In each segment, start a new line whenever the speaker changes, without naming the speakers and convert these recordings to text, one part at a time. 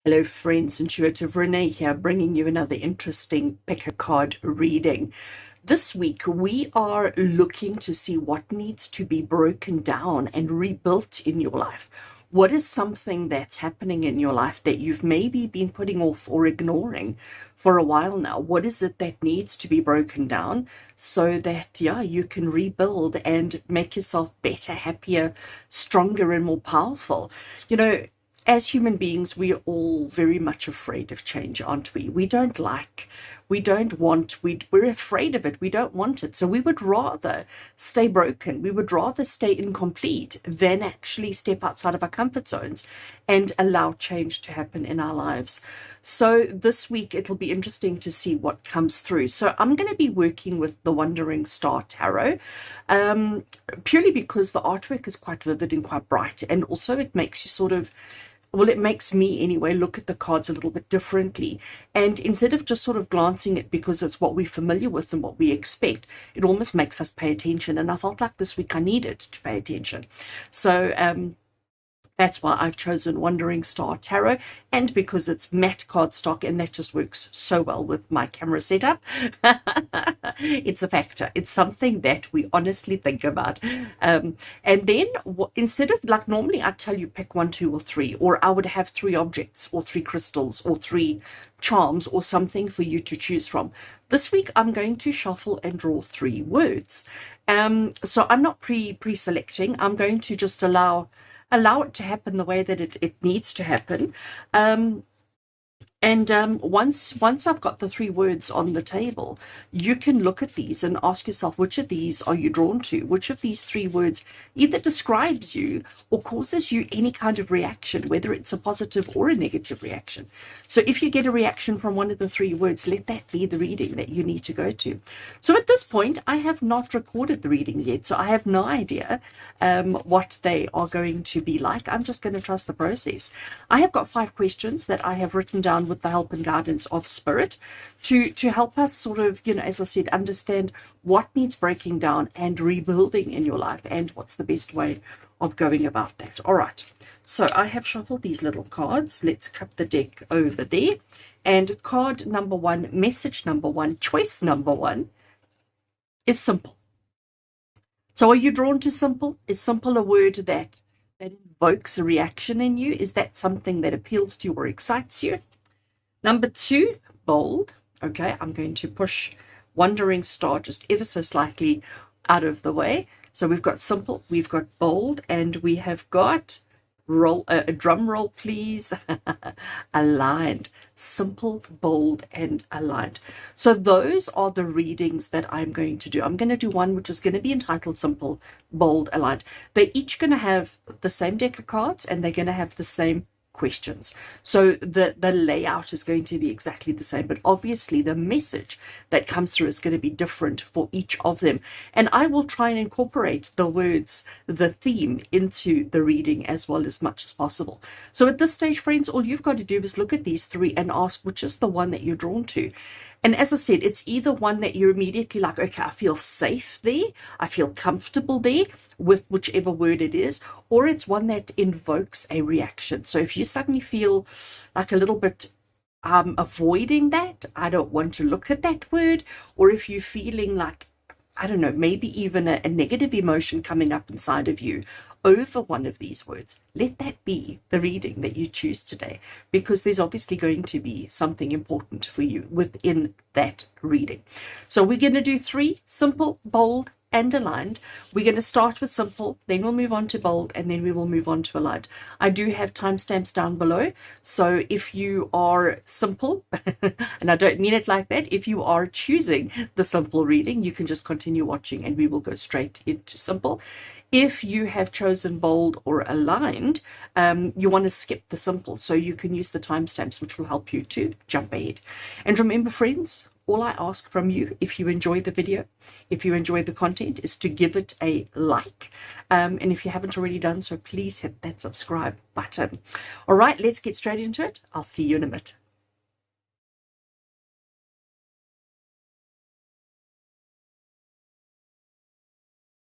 Hello friends, Intuitive Rene here, bringing you another interesting pick a card reading. This week we are looking to see what needs to be broken down and rebuilt in your life. What is something that's happening in your life that you've maybe been putting off or ignoring for a while now? What is it that needs to be broken down so that, you can rebuild and make yourself better, happier, stronger, and more powerful? As human beings, we are all very much afraid of change, aren't we? We're afraid of it. We don't want it. So we would rather stay broken. We would rather stay incomplete than actually step outside of our comfort zones and allow change to happen in our lives. So this week, it'll be interesting to see what comes through. So I'm going to be working with the Wandering Star Tarot, purely because the artwork is quite vivid and quite bright. And also it makes you it makes me anyway look at the cards a little bit differently. And instead of just sort of glancing at because it's what we're familiar with and what we expect, it almost makes us pay attention. And I felt like this week I needed to pay attention. So that's why I've chosen Wandering Star Tarot, and because it's matte cardstock, and that just works so well with my camera setup. It's a factor. It's something that we honestly think about. And then instead of, like, normally I tell you pick one, two, or three, or I would have three objects or three crystals or three charms or something for you to choose from. This week I'm going to shuffle and draw three words. So I'm not pre-selecting. I'm going to just allow it to happen the way that it needs to happen. And once I've got the three words on the table, you can look at these and ask yourself, which of these are you drawn to? Which of these three words either describes you or causes you any kind of reaction, whether it's a positive or a negative reaction? So if you get a reaction from one of the three words, let that be the reading that you need to go to. So at this point, I have not recorded the readings yet, so I have no idea what they are going to be like. I'm just going to trust the process. I have got 5 questions that I have written down with the help and guidance of Spirit to help us sort of, as I said, understand what needs breaking down and rebuilding in your life and what's the best way of going about that. All right. So I have shuffled these little cards. Let's cut the deck over there. And card number 1, message number 1, choice number 1 is simple. So are you drawn to simple? Is simple a word that invokes a reaction in you? Is that something that appeals to you or excites you? Number 2, bold. Okay, I'm going to push Wandering Star just ever so slightly out of the way. So we've got simple, we've got bold, and we have got a drum roll, please. Aligned. Simple, bold, and aligned. So those are the readings that I'm going to do. I'm going to do one which is going to be entitled Simple, Bold, Aligned. They're each going to have the same deck of cards, and they're going to have the same questions. So the layout is going to be exactly the same, but obviously the message that comes through is going to be different for each of them. And I will try and incorporate the words, the theme, into the reading as well as much as possible. So at this stage, friends, all you've got to do is look at these 3 and ask which is the one that you're drawn to. And as I said, it's either one that you're immediately like, okay, I feel safe there, I feel comfortable there with whichever word it is, or it's one that invokes a reaction. So if you suddenly feel like a little bit avoiding that, I don't want to look at that word, or if you're feeling like, I don't know, maybe even a negative emotion coming up inside of you over one of these words, let that be the reading that you choose today, because there's obviously going to be something important for you within that reading. So we're going to do 3, simple, bold, and aligned. We're going to start with simple, then we'll move on to bold, and then we will move on to aligned. I do have timestamps down below, so if you are simple, and I don't mean it like that, if you are choosing the simple reading, you can just continue watching and we will go straight into simple. If you have chosen bold or aligned, you want to skip the simple, so you can use the timestamps, which will help you to jump ahead. And remember, friends, all I ask from you, if you enjoy the video, if you enjoy the content, is to give it a like. And if you haven't already done so, please hit that subscribe button. All right, let's get straight into it. I'll see you in a bit.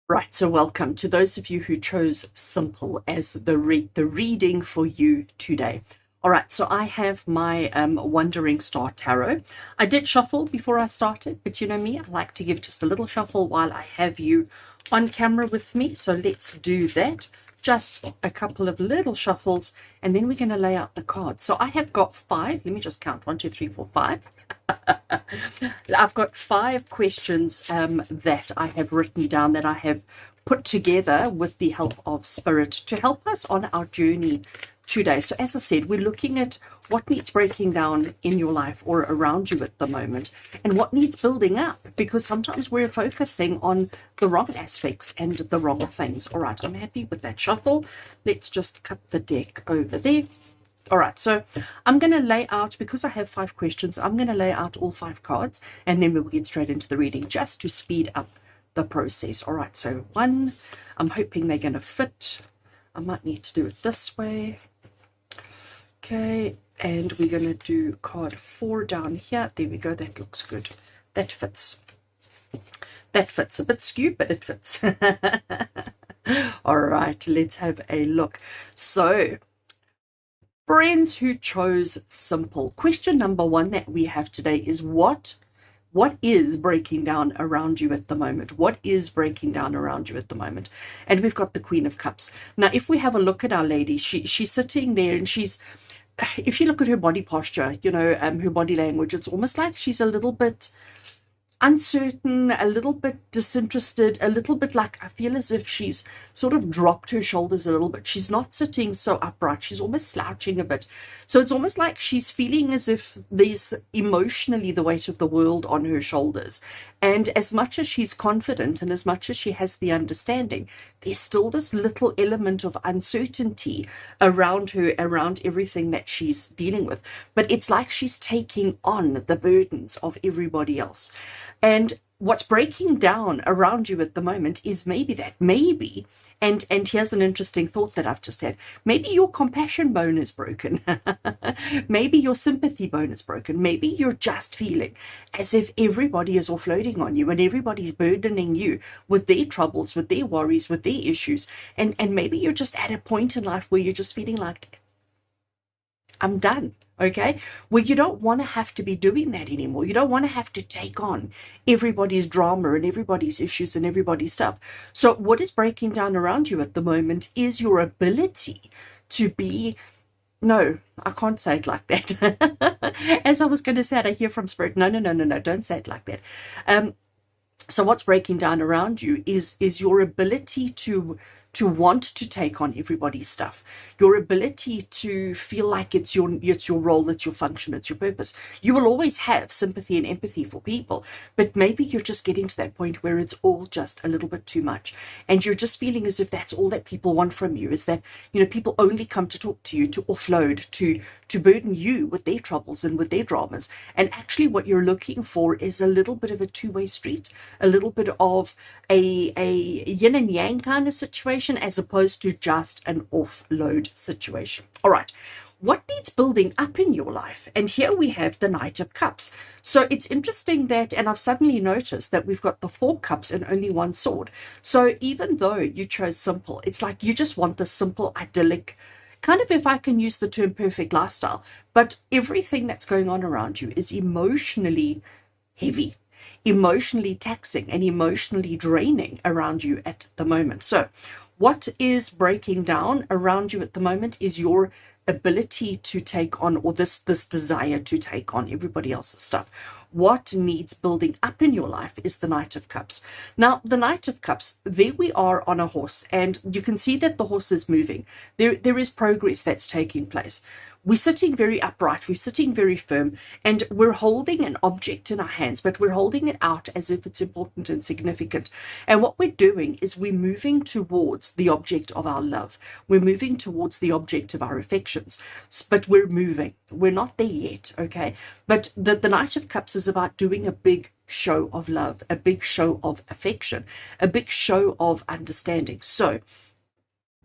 Right, so welcome to those of you who chose simple as the reading for you today. All right, so I have my Wandering Star Tarot. I did shuffle before I started, but you know me, I like to give just a little shuffle while I have you on camera with me. So let's do that. Just a couple of little shuffles, and then we're going to lay out the cards. So I have got 5. Let me just count. 1, 2, 3, 4, 5. I've got 5 questions that I have written down, that I have put together with the help of Spirit to help us on our journey today. So as I said, we're looking at what needs breaking down in your life or around you at the moment, and what needs building up, because sometimes we're focusing on the wrong aspects and the wrong things. All right, I'm happy with that shuffle. Let's just cut the deck over there. All right, so I'm going to lay out, because I have 5 questions, I'm going to lay out all 5 cards, and then we'll get straight into the reading just to speed up the process. All right, so 1, I'm hoping they're going to fit. I might need to do it this way. Okay, and we're going to do card 4 down here. There we go. That looks good. That fits. That fits. A bit skewed, but it fits. All right, let's have a look. So, friends who chose simple. Question number 1 that we have today is what is breaking down around you at the moment? What is breaking down around you at the moment? And we've got the Queen of Cups. Now, if we have a look at our lady, she's sitting there, and she's, if you look at her body posture, you know, her body language, it's almost like she's a little bit uncertain, a little bit disinterested, a little bit like, I feel as if she's sort of dropped her shoulders a little bit. She's not sitting so upright. She's almost slouching a bit. So it's almost like she's feeling as if there's emotionally the weight of the world on her shoulders. And as much as she's confident and as much as she has the understanding, there's still this little element of uncertainty around her, around everything that she's dealing with. But it's like she's taking on the burdens of everybody else. And what's breaking down around you at the moment is maybe, and here's an interesting thought that I've just had, maybe your compassion bone is broken. Maybe your sympathy bone is broken. Maybe you're just feeling as if everybody is offloading on you, and everybody's burdening you with their troubles, with their worries, with their issues. And maybe you're just at a point in life where you're just feeling like, I'm done. Okay, well, you don't want to have to be doing that anymore. You don't want to have to take on everybody's drama and everybody's issues and everybody's stuff. So what is breaking down around you at the moment is your ability to be, no, I can't say it like that. As I was going to say it, I hear from Spirit, no, don't say it like that. So what's breaking down around you is your ability to want to take on everybody's stuff, your ability to feel like it's your role, it's your function, it's your purpose. You will always have sympathy and empathy for people, but maybe you're just getting to that point where it's all just a little bit too much, and you're just feeling as if that's all that people want from you, is that, you know, people only come to talk to you, to offload, to burden you with their troubles and with their dramas. And actually what you're looking for is a little bit of a two-way street, a little bit of a yin and yang kind of situation, as opposed to just an offload situation. All right, what needs building up in your life? And here we have the Knight of Cups. So it's interesting that, and I've suddenly noticed that we've got the 4 cups and only 1 sword. So even though you chose simple, it's like you just want the simple, idyllic, kind of, if I can use the term, perfect lifestyle. But everything that's going on around you is emotionally heavy, emotionally taxing, and emotionally draining around you at the moment. So what is breaking down around you at the moment is your ability to take on, or this desire to take on everybody else's stuff. What needs building up in your life is the Knight of Cups. Now, the Knight of Cups, there we are on a horse, and you can see that the horse is moving. There is progress that's taking place. We're sitting very upright, we're sitting very firm, and we're holding an object in our hands, but we're holding it out as if it's important and significant. And what we're doing is we're moving towards the object of our love. We're moving towards the object of our affections, but we're moving. We're not there yet, okay? But the Knight of Cups is about doing a big show of love, a big show of affection, a big show of understanding. So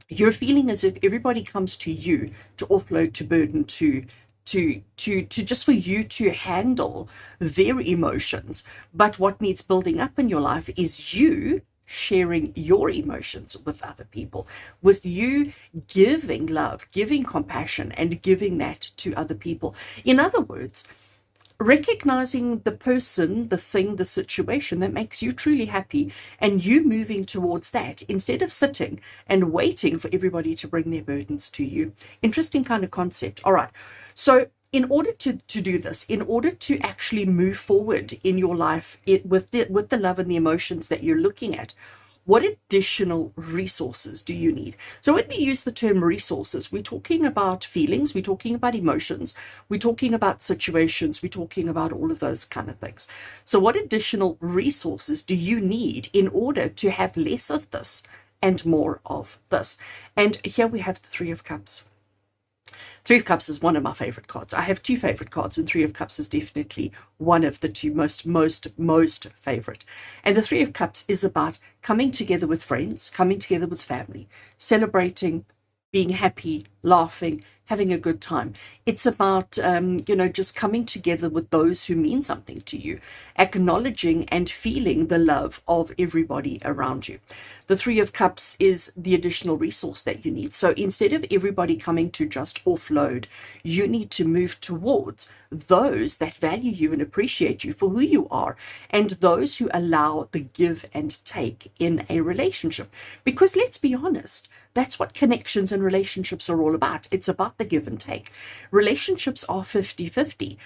you're feeling as if everybody comes to you to offload, to burden, to just for you to handle their emotions. But what needs building up in your life is you sharing your emotions with other people, with you giving love, giving compassion, and giving that to other people. In other words, recognizing the person, the thing, the situation that makes you truly happy, and you moving towards that instead of sitting and waiting for everybody to bring their burdens to you. Interesting kind of concept. All right. So in order to do this, in order to actually move forward in your life with the love and the emotions that you're looking at, what additional resources do you need? So when we use the term resources, we're talking about feelings, we're talking about emotions, we're talking about situations, we're talking about all of those kind of things. So what additional resources do you need in order to have less of this and more of this? And here we have the Three of Cups. Three of Cups is one of my favorite cards. I have two favorite cards, and Three of Cups is definitely one of the two most favorite. And the Three of Cups is about coming together with friends, coming together with family, celebrating, being happy, laughing, having a good time. It's about, just coming together with those who mean something to you, acknowledging and feeling the love of everybody around you. The Three of Cups is the additional resource that you need. So instead of everybody coming to just offload, you need to move towards those that value you and appreciate you for who you are, and those who allow the give and take in a relationship. Because let's be honest, that's what connections and relationships are all about. It's about the give and take. Relationships are 50-50.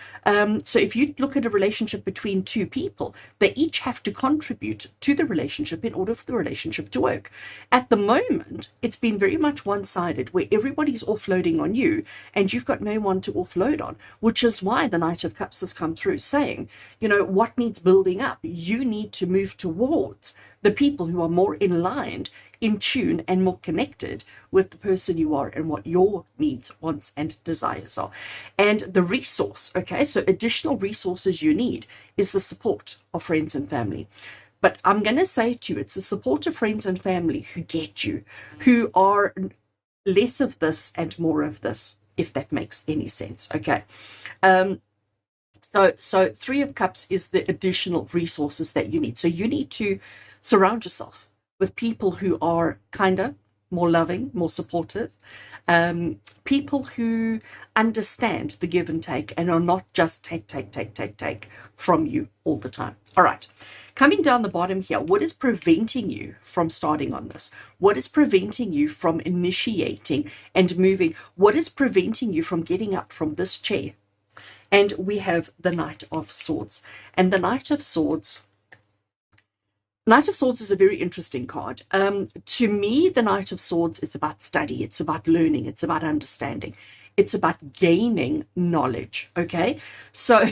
So if you look at a relationship between two people, they each have to contribute to the relationship in order for the relationship to work. At the moment, it's been very much one-sided, where everybody's offloading on you and you've got no one to offload on, which is why the Knight of Cups has come through saying, what needs building up? You need to move towards the people who are more in line, in tune, and more connected with the person you are and what your needs, wants, and desires are. And the resource, okay, so additional resources you need is the support of friends and family. But I'm going to say to you, it's the support of friends and family who get you, who are less of this and more of this, if that makes any sense, okay? So Three of Cups is the additional resources that you need. So you need to surround yourself with people who are kinder, more loving, more supportive, people who understand the give and take and are not just take from you all the time. All right. Coming down the bottom here, what is preventing you from starting on this? What is preventing you from initiating and moving? What is preventing you from getting up from this chair? And we have the Knight of Swords. And the Knight of Swords is a very interesting card. To me, the Knight of Swords is about study. It's about learning. It's about understanding. It's about gaining knowledge, okay? So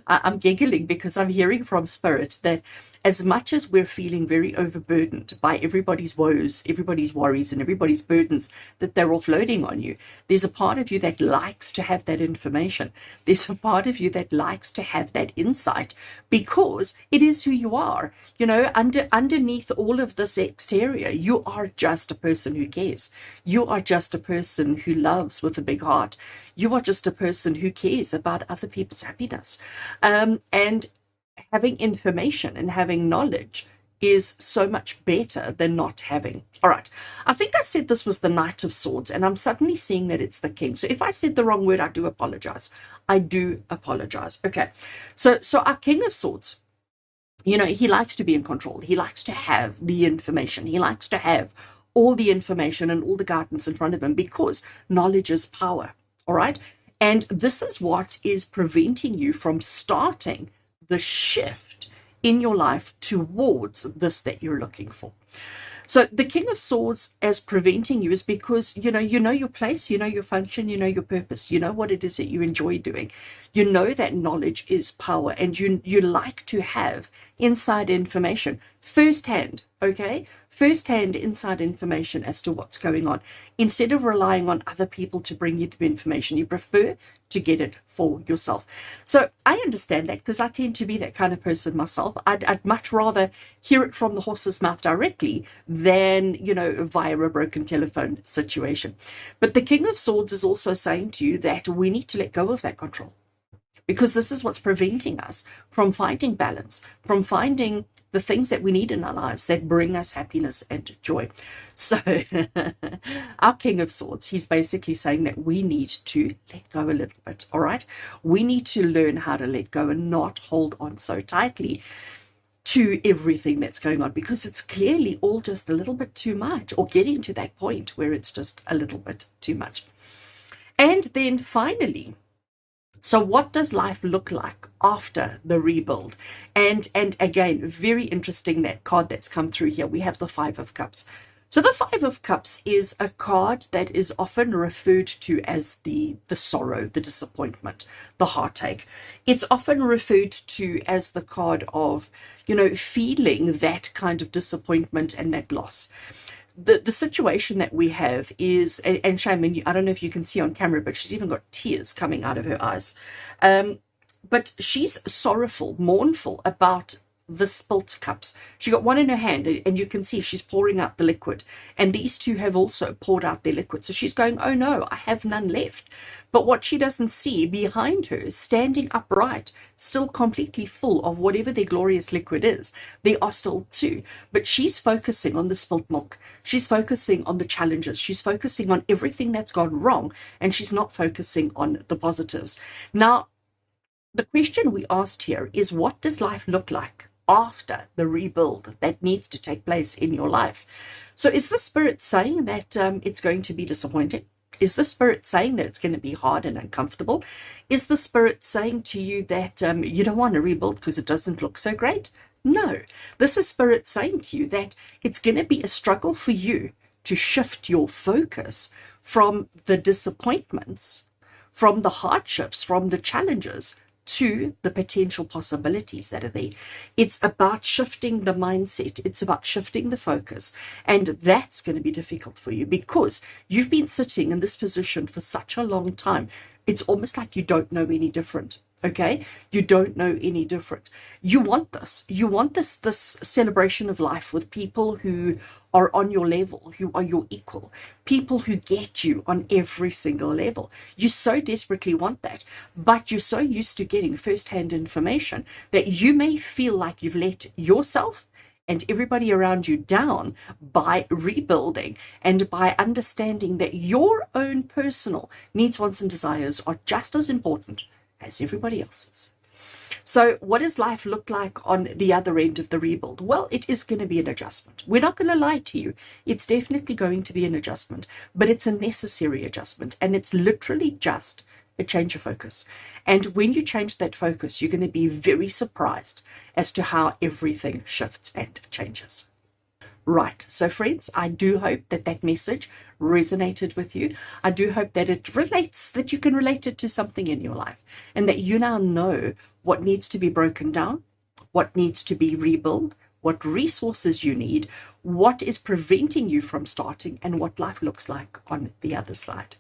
I'm giggling because I'm hearing from Spirit that as much as we're feeling very overburdened by everybody's woes, everybody's worries, and everybody's burdens that they're offloading on you, there's a part of you that likes to have that information. There's a part of you that likes to have that insight because it is who you are. Underneath all of this exterior, you are just a person who cares. You are just a person who loves with a big heart. You are just a person who cares about other people's happiness. And having information and having knowledge is so much better than not having. All right. I think I said this was the Knight of Swords, and I'm suddenly seeing that it's the King. So if I said the wrong word, I do apologize. I do apologize. Okay. So our King of Swords, he likes to be in control. He likes to have the information. He likes to have all the information and all the guidance in front of him because knowledge is power. All right. And this is what is preventing you from starting the shift in your life towards this that you're looking for. So the King of Swords as preventing you is because, you know your place, you know your function, you know your purpose, you know what it is that you enjoy doing. You know that knowledge is power, and you like to have inside information firsthand, okay? Firsthand inside information as to what's going on. Instead of relying on other people to bring you the information, you prefer to get it for yourself. So I understand that because I tend to be that kind of person myself. I'd much rather hear it from the horse's mouth directly than, via a broken telephone situation. But the King of Swords is also saying to you that we need to let go of that control, because this is what's preventing us from finding balance, from finding the things that we need in our lives that bring us happiness and joy. So our King of Swords, he's basically saying that we need to let go a little bit, all right? We need to learn how to let go and not hold on so tightly to everything that's going on, because it's clearly all just a little bit too much, or getting to that point where it's just a little bit too much. And then finally, so what does life look like after the rebuild? And again, very interesting, that card that's come through here. We have the Five of Cups. So the Five of Cups is a card that is often referred to as the sorrow, the disappointment, the heartache. It's often referred to as the card of, feeling that kind of disappointment and that loss. The situation that we have is, and Shaman, I don't know if you can see on camera, but she's even got tears coming out of her eyes. But she's sorrowful, mournful about the spilt cups. She got one in her hand, and you can see she's pouring out the liquid. And these two have also poured out their liquid. So she's going, oh no, I have none left. But what she doesn't see behind her, standing upright, still completely full of whatever their glorious liquid is, there are still two. But she's focusing on the spilt milk. She's focusing on the challenges. She's focusing on everything that's gone wrong. And she's not focusing on the positives. Now, the question we asked here is, what does life look like after the rebuild that needs to take place in your life? So is the Spirit saying that it's going to be disappointing? Is the Spirit saying that it's going to be hard and uncomfortable? Is the Spirit saying to you that you don't want to rebuild because it doesn't look so great? No. This is Spirit saying to you that it's going to be a struggle for you to shift your focus from the disappointments, from the hardships, from the challenges, to the potential possibilities that are there. It's about shifting the mindset. It's about shifting the focus. And that's going to be difficult for you because you've been sitting in this position for such a long time. It's almost like you don't know any different. Okay, you don't know any different. You want this. You want this celebration of life with people who are on your level, who are your equal, people who get you on every single level. You so desperately want that, but you're so used to getting first-hand information that you may feel like you've let yourself and everybody around you down by rebuilding and by understanding that your own personal needs, wants, and desires are just as important as everybody else's. So what does life look like on the other end of the rebuild? Well, it is going to be an adjustment. We're not going to lie to you. It's definitely going to be an adjustment, but it's a necessary adjustment, and it's literally just a change of focus. And when you change that focus, you're going to be very surprised as to how everything shifts and changes. Right, so friends, I do hope that that message resonated with you. I do hope that it relates, that you can relate it to something in your life, and that you now know what needs to be broken down, what needs to be rebuilt, what resources you need, what is preventing you from starting, and what life looks like on the other side.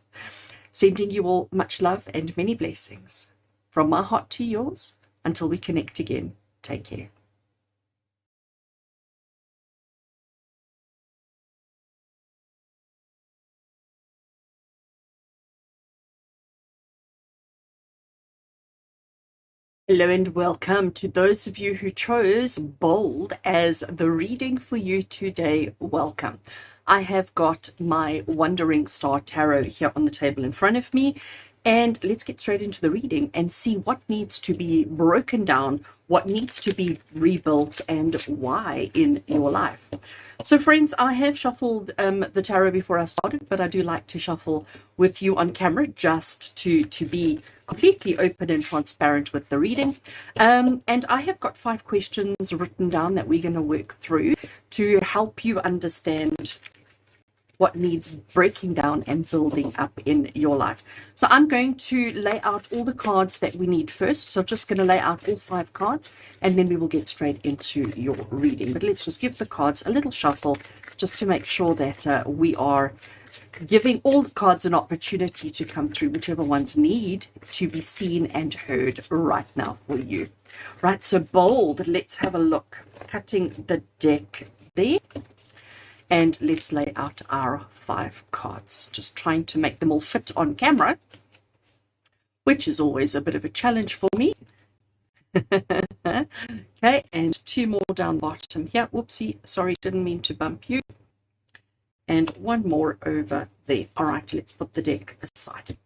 Sending you all much love and many blessings. From my heart to yours, until we connect again, take care. Hello and welcome to those of you who chose Bold as the reading for you today. Welcome. I have got my Wandering Star Tarot here on the table in front of me, and let's get straight into the reading and see what needs to be broken down, what needs to be rebuilt, and why in your life. So friends, I have shuffled the tarot before I started, but I do like to shuffle with you on camera just to be completely open and transparent with the reading. And I have got 5 questions written down that we're going to work through to help you understand what needs breaking down and building up in your life. So I'm going to lay out all the cards that we need first. So I'm just going to lay out all 5 cards, and then we will get straight into your reading. But let's just give the cards a little shuffle just to make sure that we are giving all the cards an opportunity to come through, whichever ones need to be seen and heard right now for you. Right, so Bold, let's have a look. Cutting the deck there. And let's lay out our 5 cards. Just trying to make them all fit on camera, which is always a bit of a challenge for me. Okay, and two more down bottom here. Whoopsie, sorry, didn't mean to bump you. And one more over there. All right, let's put the deck aside.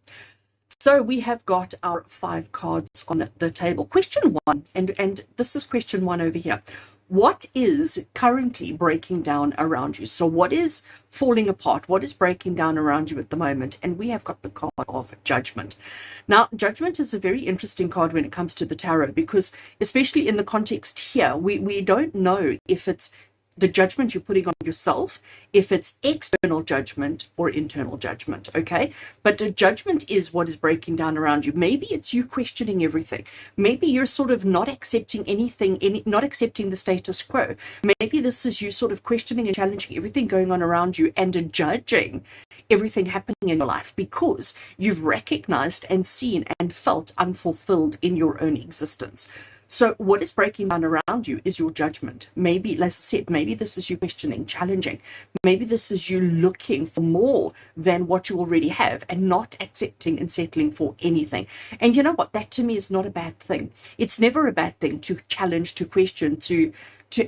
So we have got our 5 cards on the table. Question 1, and this is question 1 over here. What is currently breaking down around you? So what is falling apart? What is breaking down around you at the moment? And we have got the card of Judgment. Now, Judgment is a very interesting card when it comes to the tarot, because especially in the context here, we don't know if it's the judgment you're putting on yourself, if it's external judgment or internal judgment, okay? But the judgment is what is breaking down around you. Maybe it's you questioning everything. Maybe you're sort of not accepting anything, not accepting the status quo. Maybe this is you sort of questioning and challenging everything going on around you and judging everything happening in your life because you've recognized and seen and felt unfulfilled in your own existence. So what is breaking down around you is your judgment. Maybe, like I said, maybe this is you questioning, challenging. Maybe this is you looking for more than what you already have and not accepting and settling for anything. And you know what? That to me is not a bad thing. It's never a bad thing to challenge, to question, to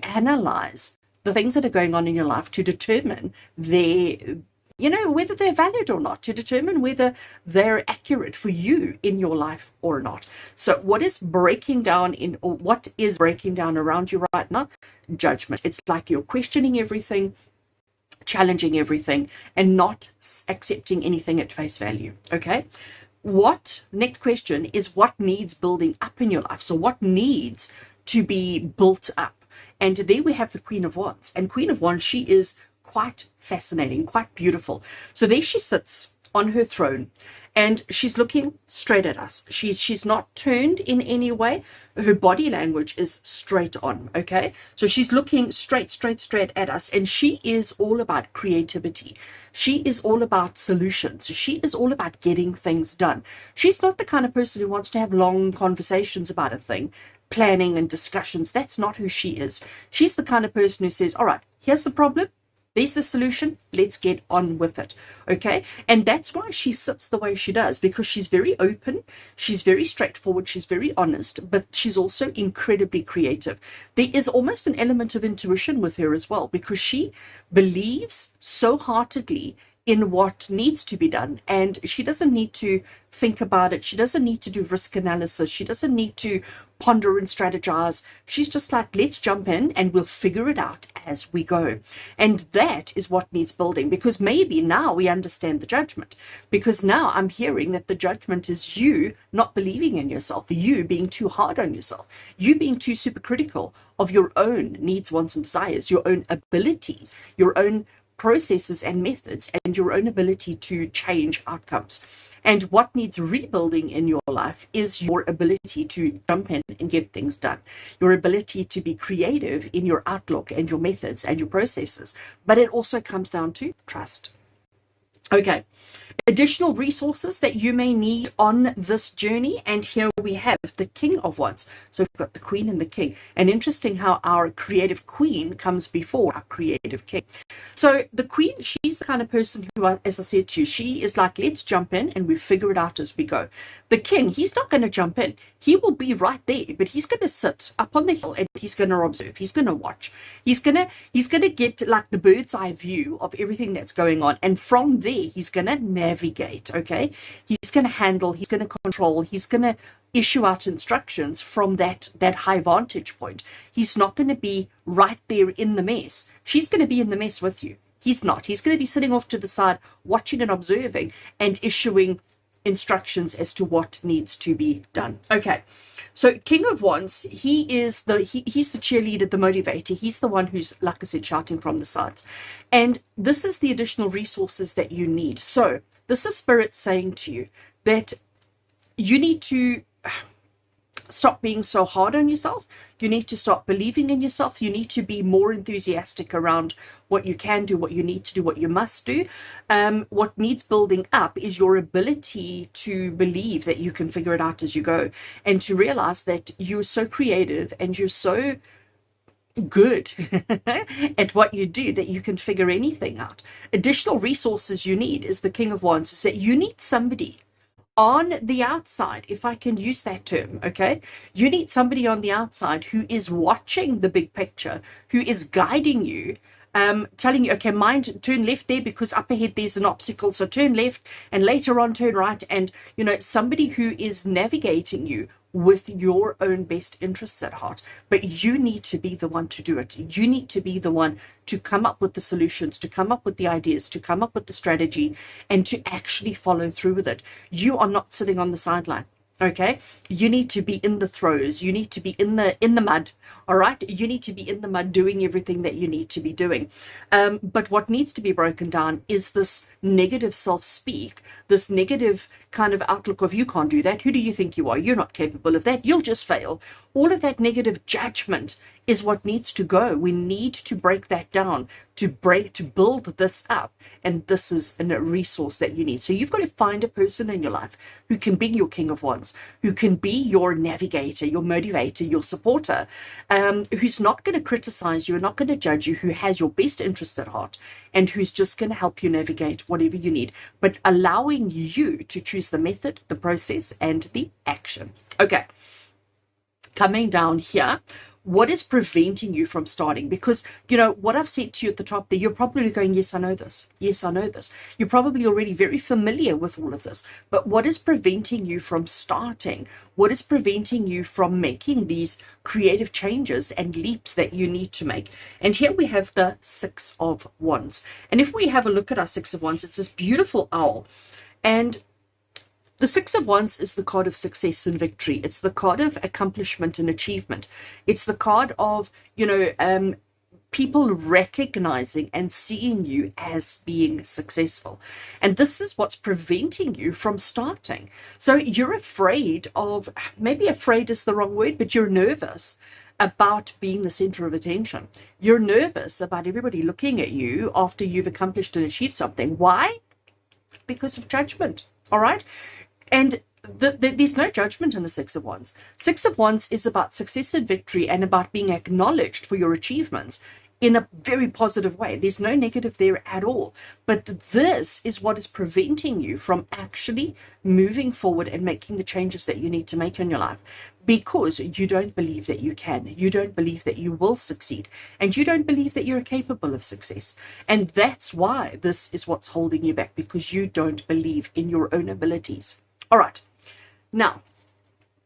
analyze the things that are going on in your life, to determine whether they're valid or not, to determine whether they're accurate for you in your life or not. So what is breaking down around you right now? Judgment. It's like you're questioning everything, challenging everything, and not accepting anything at face value. Okay. Next question is what needs building up in your life? So what needs to be built up? And there we have the Queen of Wands. And Queen of Wands, she is quite fascinating, quite beautiful. So there she sits on her throne and she's looking straight at us. She's not turned in any way. Her body language is straight on, okay? So she's looking straight at us, and she is all about creativity. She is all about solutions. She is all about getting things done. She's not the kind of person who wants to have long conversations about a thing, planning and discussions. That's not who she is. She's the kind of person who says, all right, here's the problem. There's the solution. Let's get on with it. Okay. And that's why she sits the way she does, because she's very open. She's very straightforward. She's very honest, but she's also incredibly creative. There is almost an element of intuition with her as well, because she believes so heartedly in what needs to be done, and she doesn't need to think about it. She doesn't need to do risk analysis. She doesn't need to ponder and strategize. She's just like, let's jump in and we'll figure it out as we go. And that is what needs building, because maybe now we understand the judgment, because now I'm hearing that the judgment is you not believing in yourself, you being too hard on yourself, you being too supercritical of your own needs, wants, and desires, your own abilities, your own processes and methods, and your own ability to change outcomes. And what needs rebuilding in your life is your ability to jump in and get things done, your ability to be creative in your outlook and your methods and your processes. But it also comes down to trust. Okay. Additional resources that you may need on this journey, and here we have the King of Wands. So we've got the Queen and the King, and interesting how our creative Queen comes before our creative King. So the Queen, she's the kind of person who, as I said to you, she is like, let's jump in and we figure it out as we go. The King, he's not going to jump in. He will be right there, but he's going to sit up on the hill and he's going to observe. He's going to watch. He's going to get like the bird's eye view of everything that's going on, and from there he's going to navigate. Okay, he's going to handle, he's going to control, he's going to issue out instructions from that high vantage point. He's not going to be right there in the mess. She's going to be in the mess with you. He's not. He's going to be sitting off to the side, watching and observing and issuing instructions as to what needs to be done. Okay. So King of Wands, he's the cheerleader, the motivator. He's the one who's, like I said, shouting from the sides. And this is the additional resources that you need. So this is Spirit saying to you that you need to stop being so hard on yourself. You need to stop believing in yourself. You need to be more enthusiastic around what you can do, what you need to do, what you must do. What needs building up is your ability to believe that you can figure it out as you go, and to realize that you're so creative and you're so good at what you do that you can figure anything out. Additional resources you need is the King of Wands, is that you need somebody On the outside, if I can use that term, okay, you need somebody on the outside who is watching the big picture, who is guiding you, telling you, okay, mind, turn left there because up ahead there's an obstacle, so turn left, and later on turn right. And somebody who is navigating you with your own best interests at heart. But you need to be the one to do it. You need to be the one to come up with the solutions, to come up with the ideas, to come up with the strategy, and to actually follow through with it. You are not sitting on the sideline. Okay, you need to be in the throes. You need to be in the mud. All right, you need to be in the mud doing everything that you need to be doing. But what needs to be broken down is this negative self-speak, this negative kind of outlook of, you can't do that. Who do you think you are? You're not capable of that. You'll just fail. All of that negative judgment is what needs to go. We need to break that down, to build this up. And this is a resource that you need. So you've got to find a person in your life who can be your king of wands, who can be your navigator, your motivator, your supporter, who's not going to criticize you and not going to judge you, who has your best interest at heart, and who's just going to help you navigate whatever you need, but allowing you to choose the method, the process, and the action. Okay, coming down here, what is preventing you from starting? Because, what I've said to you at the top there, you're probably going, yes, I know this. Yes, I know this. You're probably already very familiar with all of this. But what is preventing you from starting? What is preventing you from making these creative changes and leaps that you need to make? And here we have the Six of Wands. And if we have a look at our Six of Wands, it's this beautiful owl. And the Six of Wands is the card of success and victory. It's the card of accomplishment and achievement. It's the card of, people recognizing and seeing you as being successful. And this is what's preventing you from starting. So you're afraid of, maybe afraid is the wrong word, but you're nervous about being the center of attention. You're nervous about everybody looking at you after you've accomplished and achieved something. Why? Because of judgment. All right. And there's no judgment in the Six of Wands. Six of Wands is about success and victory and about being acknowledged for your achievements in a very positive way. There's no negative there at all. But this is what is preventing you from actually moving forward and making the changes that you need to make in your life, because you don't believe that you can. You don't believe that you will succeed. And you don't believe that you're capable of success. And that's why this is what's holding you back, because you don't believe in your own abilities. All right, now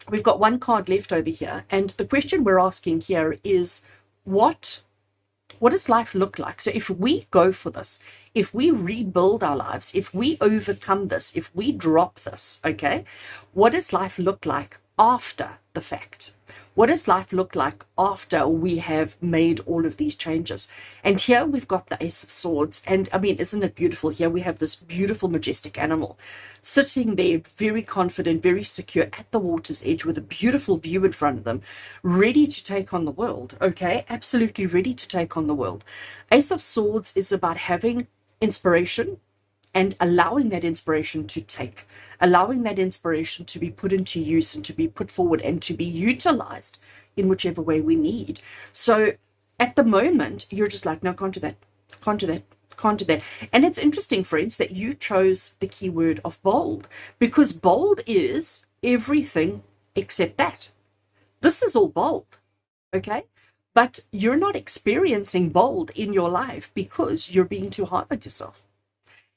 we've got one card left over here, and the question we're asking here is, what does life look like? So if we go for this, if we rebuild our lives, if we overcome this, if we drop this, okay, what does life look like after the fact? What does life look like after we have made all of these changes? And here we've got the Ace of Swords. And I mean, isn't it beautiful? Here we have this beautiful, majestic animal sitting there, very confident, very secure at the water's edge with a beautiful view in front of them, ready to take on the world. Okay, absolutely ready to take on the world. Ace of Swords is about having inspiration and allowing that inspiration to allowing that inspiration to be put into use and to be put forward and to be utilized in whichever way we need. So at the moment, you're just like, no, can't do that, can't do that, can't do that. And it's interesting, friends, that you chose the keyword of bold, because bold is everything except that. This is all bold, okay? But you're not experiencing bold in your life because you're being too hard on yourself.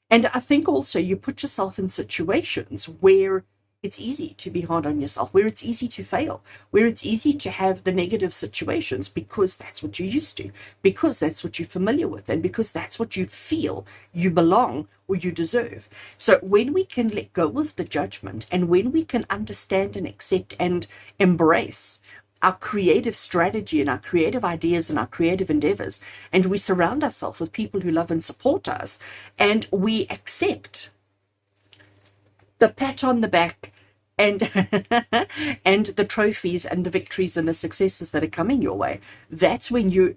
And I think also you put yourself in situations where it's easy to be hard on yourself, where it's easy to fail, where it's easy to have the negative situations, because that's what you're used to, because that's what you're familiar with, and because that's what you feel you belong or you deserve. So when we can let go of the judgment, and when we can understand and accept and embrace our creative strategy and our creative ideas and our creative endeavors, and we surround ourselves with people who love and support us, and we accept the pat on the back and and the trophies and the victories and the successes that are coming your way, that's when your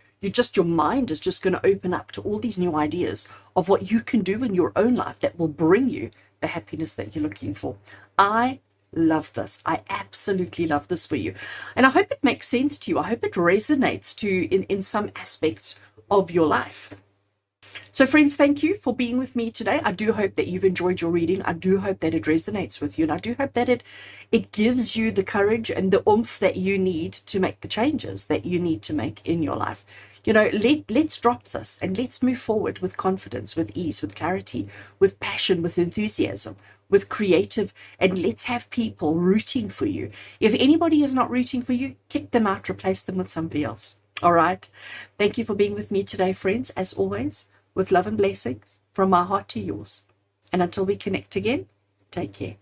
mind is just going to open up to all these new ideas of what you can do in your own life that will bring you the happiness that you're looking for. I love this. I absolutely love this for you. And I hope it makes sense to you. I hope it resonates to you in some aspect of your life. So friends, thank you for being with me today. I do hope that you've enjoyed your reading. I do hope that it resonates with you. And I do hope that it gives you the courage and the oomph that you need to make the changes that you need to make in your life. Let's drop this and let's move forward with confidence, with ease, with clarity, with passion, with enthusiasm, with creative, and let's have people rooting for you. If anybody is not rooting for you, kick them out, replace them with somebody else. All right. Thank you for being with me today, friends. As always, with love and blessings from my heart to yours. And until we connect again, take care.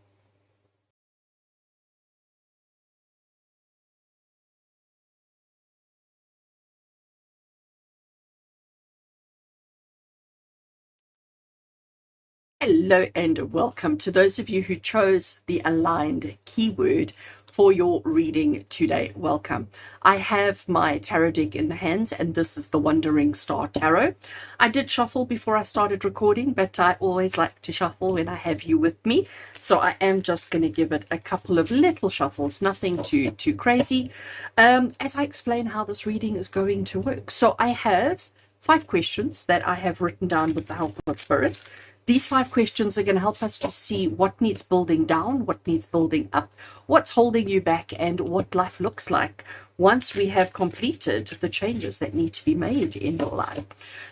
Hello and welcome to those of you who chose the aligned keyword for your reading today. Welcome. I have my tarot deck in the hands and this is the Wandering Star Tarot. I did shuffle before I started recording, but I always like to shuffle when I have you with me. So I am just going to give it a couple of little shuffles, nothing too crazy, as I explain how this reading is going to work. So I have 5 questions that I have written down with the help of Spirit. These 5 questions are going to help us to see what needs building down, what needs building up, what's holding you back, and what life looks like once we have completed the changes that need to be made in your life.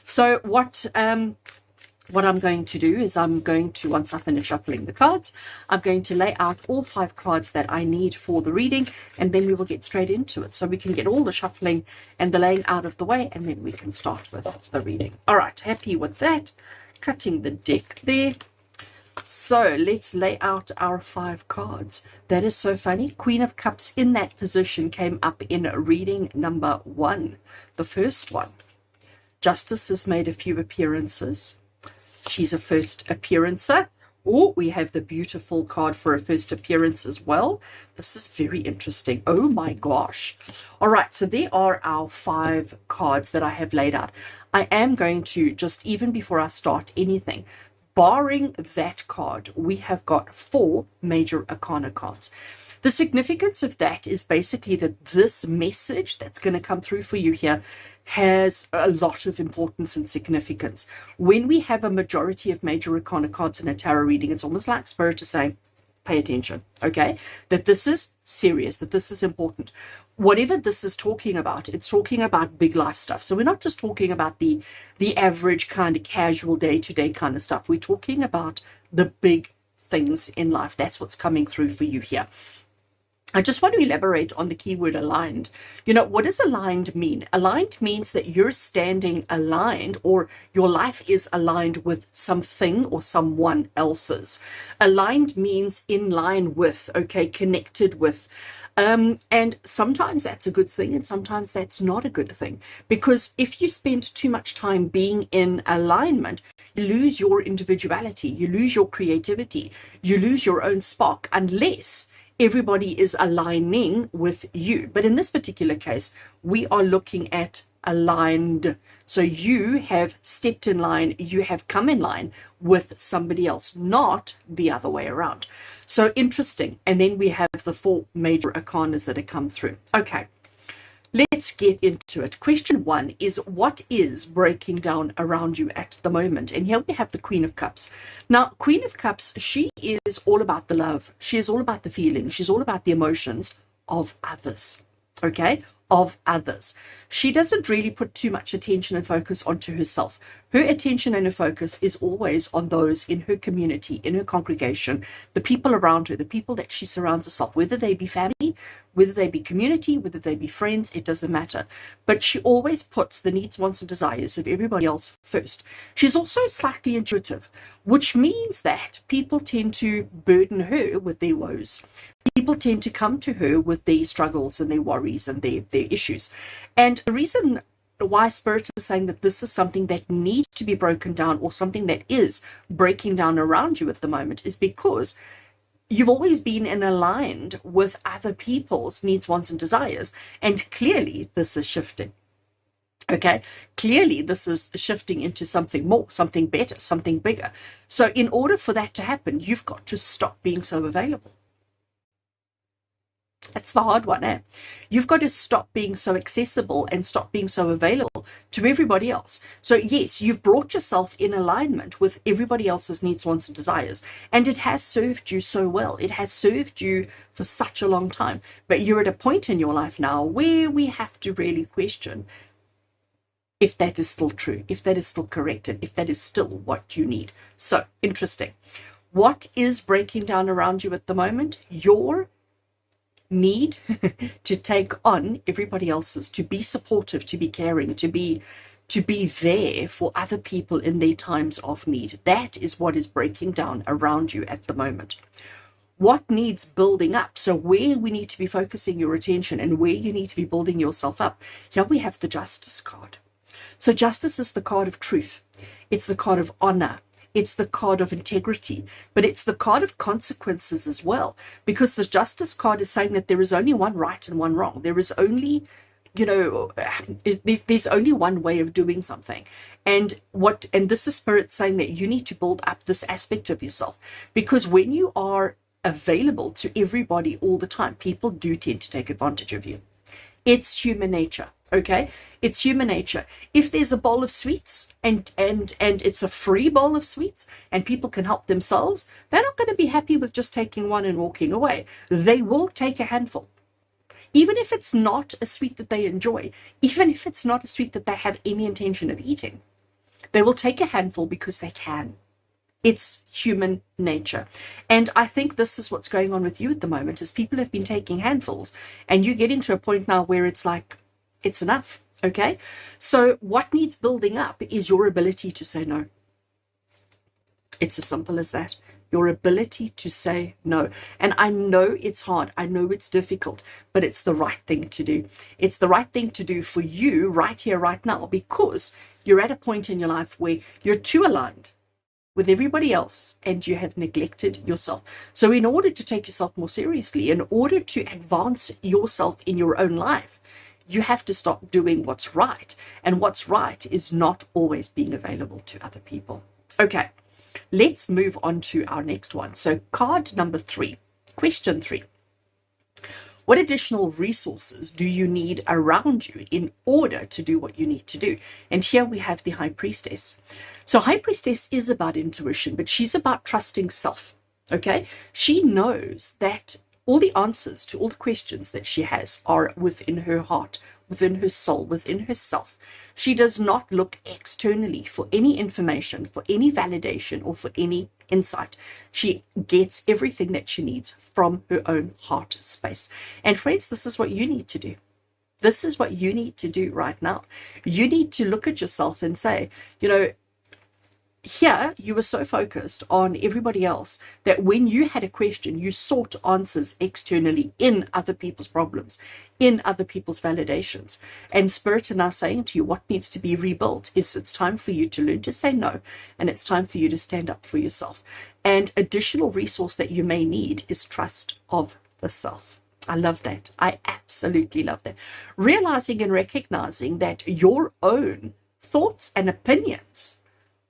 So what I'm going to do is I'm going to, once I finish shuffling the cards, I'm going to lay out all 5 cards that I need for the reading, and then we will get straight into it. So we can get all the shuffling and the laying out of the way, and then we can start with the reading. All right, happy with that. Cutting the deck there. So let's lay out our 5 cards. That is so funny. Queen of Cups in that position came up in reading number 1, the first one. Justice has made a few appearances. She's a first appearancer. Oh, we have the beautiful card for a first appearance as well. This is very interesting. Oh my gosh. All right, so there are our 5 cards that I have laid out. I am going to, just even before I start anything, barring that card, we have got 4 major arcana cards. The significance of that is basically that this message that's going to come through for you here has a lot of importance and significance. When we have a majority of major arcana cards in a tarot reading, it's almost like Spirit is saying, pay attention, okay? That this is serious, that this is important. Whatever this is talking about, it's talking about big life stuff. So we're not just talking about the average kind of casual day-to-day kind of stuff. We're talking about the big things in life. That's what's coming through for you here. I just want to elaborate on the keyword aligned. What does aligned mean? Aligned means that you're standing aligned, or your life is aligned with something or someone else's. Aligned means in line with, okay, connected with. And sometimes that's a good thing and sometimes that's not a good thing, because if you spend too much time being in alignment, you lose your individuality, you lose your creativity, you lose your own spark, unless everybody is aligning with you. But in this particular case, we are looking at aligned. So you have stepped in line, you have come in line with somebody else, not the other way around. So interesting. And then we have the 4 major arcanas that have come through. Okay, let's get into it. Question 1 is, what is breaking down around you at the moment? And here we have the Queen of Cups. Now, Queen of Cups, she is all about the love. She is all about the feelings. She's all about the emotions of others. Okay, of others. She doesn't really put too much attention and focus onto herself. Her attention and her focus is always on those in her community, in her congregation, the people around her, the people that she surrounds herself, whether they be family, whether they be community, whether they be friends, it doesn't matter. But she always puts the needs, wants, and desires of everybody else first. She's also slightly intuitive, which means that people tend to burden her with their woes. People tend to come to her with their struggles and their worries and their issues. And the reason why Spirit is saying that this is something that needs to be broken down, or something that is breaking down around you at the moment, is because you've always been in aligned with other people's needs, wants, and desires. And clearly this is shifting. Okay, clearly this is shifting into something more, something better, something bigger. So in order for that to happen, you've got to stop being so available. That's the hard one, eh? You've got to stop being so accessible and stop being so available to everybody else. So, yes, you've brought yourself in alignment with everybody else's needs, wants, and desires. And it has served you so well. It has served you for such a long time. But you're at a point in your life now where we have to really question if that is still true, if that is still correct, and if that is still what you need. So, interesting. What is breaking down around you at the moment? Your need to take on everybody else's, to be supportive, to be caring, to be there for other people in their times of need. That is what is breaking down around you at the moment. What needs building up? So where we need to be focusing your attention and where you need to be building yourself up. Here we have the Justice card. So Justice is the card of truth. It's the card of honor. It's the card of integrity, but it's the card of consequences as well, because the Justice card is saying that there is only one right and one wrong. There is only, there's only one way of doing something. And this is Spirit saying that you need to build up this aspect of yourself, because when you are available to everybody all the time, people do tend to take advantage of you. It's human nature. Okay, it's human nature. If there's a bowl of sweets and it's a free bowl of sweets and people can help themselves, they're not going to be happy with just taking one and walking away. They will take a handful. Even if it's not a sweet that they enjoy, even if it's not a sweet that they have any intention of eating, they will take a handful because they can. It's human nature. And I think this is what's going on with you at the moment, is people have been taking handfuls and you're getting to a point now where it's like, it's enough. Okay. So what needs building up is your ability to say no. It's as simple as that. Your ability to say no. And I know it's hard. I know it's difficult, but it's the right thing to do. It's the right thing to do for you right here, right now, because you're at a point in your life where you're too aligned with everybody else and you have neglected yourself. So in order to take yourself more seriously, in order to advance yourself in your own life, you have to stop doing what's right. And what's right is not always being available to other people. Okay, let's move on to our next one. So card number 3, question 3. What additional resources do you need around you in order to do what you need to do? And here we have the High Priestess. So High Priestess is about intuition, but she's about trusting self. Okay, she knows that all the answers to all the questions that she has are within her heart, within her soul, within herself. She does not look externally for any information, for any validation, or for any insight. She gets everything that she needs from her own heart space. And friends, this is what you need to do. This is what you need to do right now. You need to look at yourself and say, here you were so focused on everybody else that when you had a question, you sought answers externally in other people's problems, in other people's validations. And Spirit are now saying to you, what needs to be rebuilt is it's time for you to learn to say no, and it's time for you to stand up for yourself. And additional resource that you may need is trust of the self. I love that. I absolutely love that. Realizing and recognizing that your own thoughts and opinions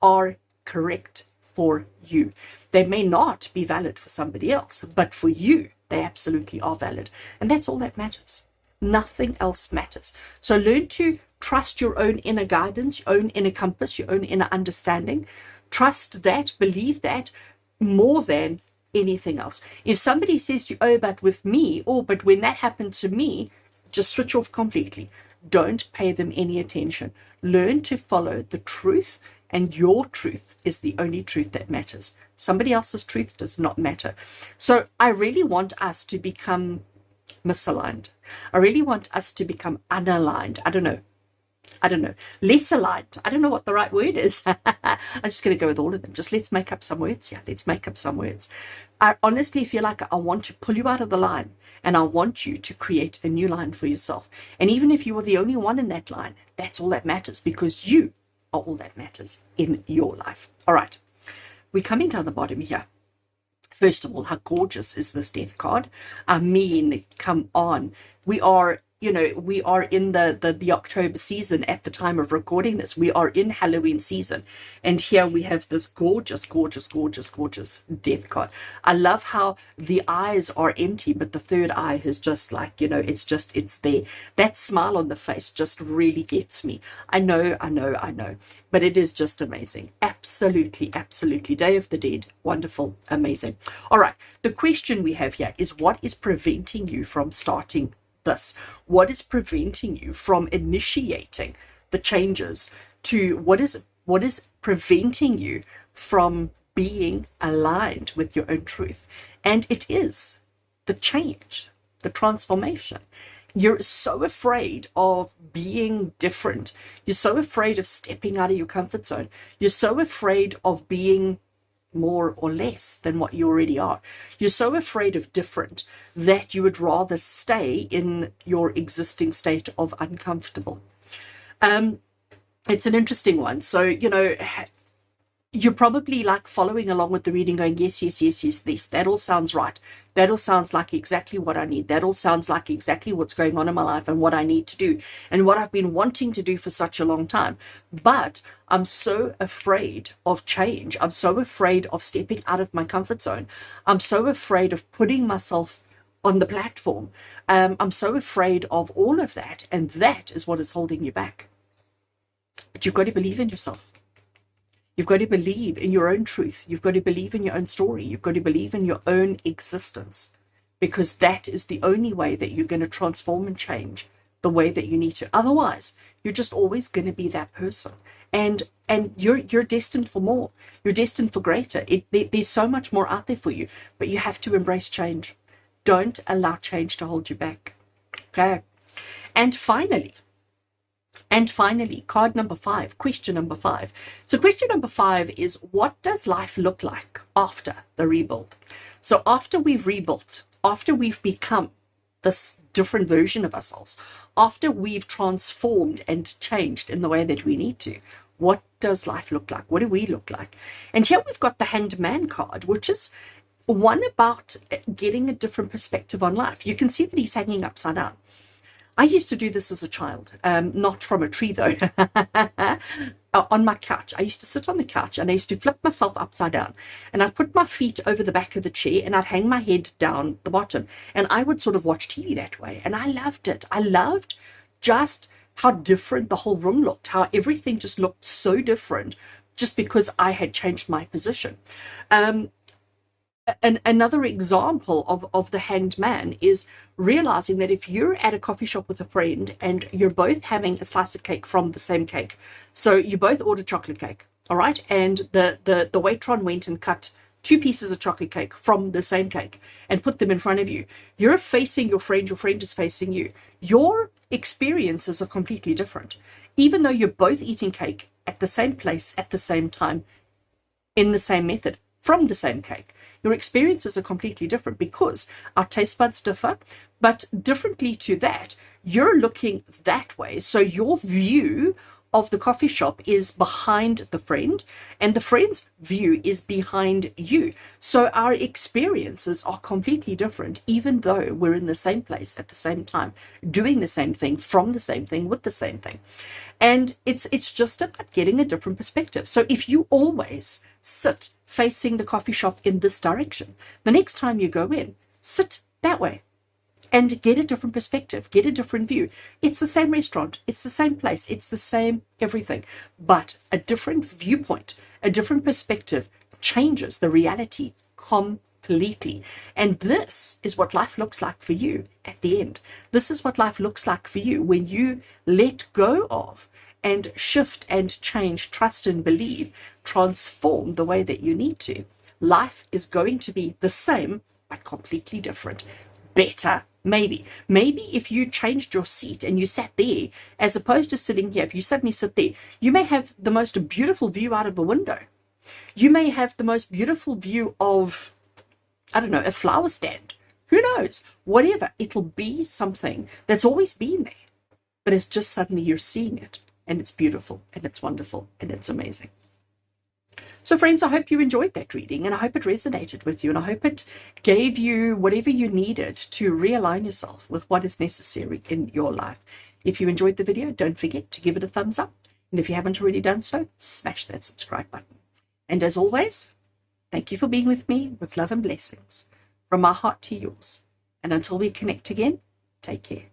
are correct for you. They may not be valid for somebody else, but for you, they absolutely are valid. And that's all that matters. Nothing else matters. So learn to trust your own inner guidance, your own inner compass, your own inner understanding. Trust that, believe that more than anything else. If somebody says to you, oh, but with me, or but when that happened to me, just switch off completely. Don't pay them any attention. Learn to follow the truth, and your truth is the only truth that matters. Somebody else's truth does not matter. So I really want us to become misaligned. I really want us to become unaligned. I don't know. Less aligned. I don't know what the right word is. I'm just going to go with all of them. Just let's make up some words here. Let's make up some words. I honestly feel like I want to pull you out of the line, and I want you to create a new line for yourself. And even if you are the only one in that line, that's all that matters, because you are all that matters in your life. All right. We're coming down the bottom here. First of all, how gorgeous is this Death card? I mean, come on. We are we are in the October season at the time of recording this. We are in Halloween season. And here we have this gorgeous, gorgeous, gorgeous, gorgeous death card. I love how the eyes are empty, but the third eye is just like, it's there. That smile on the face just really gets me. I know. But it is just amazing. Absolutely, absolutely. Day of the Dead. Wonderful. Amazing. All right. The question we have here is, what is preventing you from starting this? What is preventing you from initiating the changes to what is preventing you from being aligned with your own truth? And it is the change, the transformation. You're so afraid of being different. You're so afraid of stepping out of your comfort zone. You're so afraid of being more or less than what you already are. You're so afraid of different that you would rather stay in your existing state of uncomfortable. It's an interesting one. So, you're probably like following along with the reading going, yes, this. That all sounds right. That all sounds like exactly what I need. That all sounds like exactly what's going on in my life and what I need to do and what I've been wanting to do for such a long time. But I'm so afraid of change. I'm so afraid of stepping out of my comfort zone. I'm so afraid of putting myself on the platform. I'm so afraid of all of that. And that is what is holding you back. But you've got to believe in yourself. You've got to believe in your own truth. You've got to believe in your own story. You've got to believe in your own existence, because that is the only way that you're going to transform and change the way that you need to. Otherwise, you're just always going to be that person. And you're destined for more. You're destined for greater. There's so much more out there for you, but you have to embrace change. Don't allow change to hold you back. Okay. And finally, card number 5, question number 5. So question number 5 is, what does life look like after the rebuild? So after we've rebuilt, after we've become this different version of ourselves, after we've transformed and changed in the way that we need to, what does life look like? What do we look like? And here we've got the Hanged Man card, which is one about getting a different perspective on life. You can see that he's hanging upside down. I used to do this as a child, not from a tree though, on my couch. I used to sit on the couch and I used to flip myself upside down, and I'd put my feet over the back of the chair and I'd hang my head down the bottom, and I would sort of watch TV that way. And I loved it. I loved just how different the whole room looked, how everything just looked so different just because I had changed my position. And another example of the Hanged Man is realizing that if you're at a coffee shop with a friend and you're both having a slice of cake from the same cake, so you both ordered chocolate cake, all right, and the waitron went and cut 2 pieces of chocolate cake from the same cake and put them in front of you. You're facing your friend is facing you. Your experiences are completely different, even though you're both eating cake at the same place at the same time, in the same method, from the same cake. Your experiences are completely different because our taste buds differ, but differently to that, you're looking that way. So your view of the coffee shop is behind the friend, and the friend's view is behind you. So our experiences are completely different, even though we're in the same place at the same time, doing the same thing, from the same thing, with the same thing. And it's just about getting a different perspective. So if you always sit facing the coffee shop in this direction, the next time you go in, sit that way and get a different perspective, get a different view. It's the same restaurant, it's the same place, it's the same everything, but a different viewpoint, a different perspective changes the reality completely. And this is what life looks like for you at the end. This is what life looks like for you when you let go of and shift and change, trust and believe, transform the way that you need to. Life is going to be the same, but completely different. Better, maybe. Maybe if you changed your seat and you sat there, as opposed to sitting here, if you suddenly sit there, you may have the most beautiful view out of the window. You may have the most beautiful view of, I don't know, a flower stand. Who knows? Whatever. It'll be something that's always been there, but it's just suddenly you're seeing it. And it's beautiful, and it's wonderful, and it's amazing. So, friends, I hope you enjoyed that reading, and I hope it resonated with you, and I hope it gave you whatever you needed to realign yourself with what is necessary in your life. If you enjoyed the video, don't forget to give it a thumbs up. And if you haven't already done so, smash that subscribe button. And as always, thank you for being with me with love and blessings from my heart to yours. And until we connect again, take care.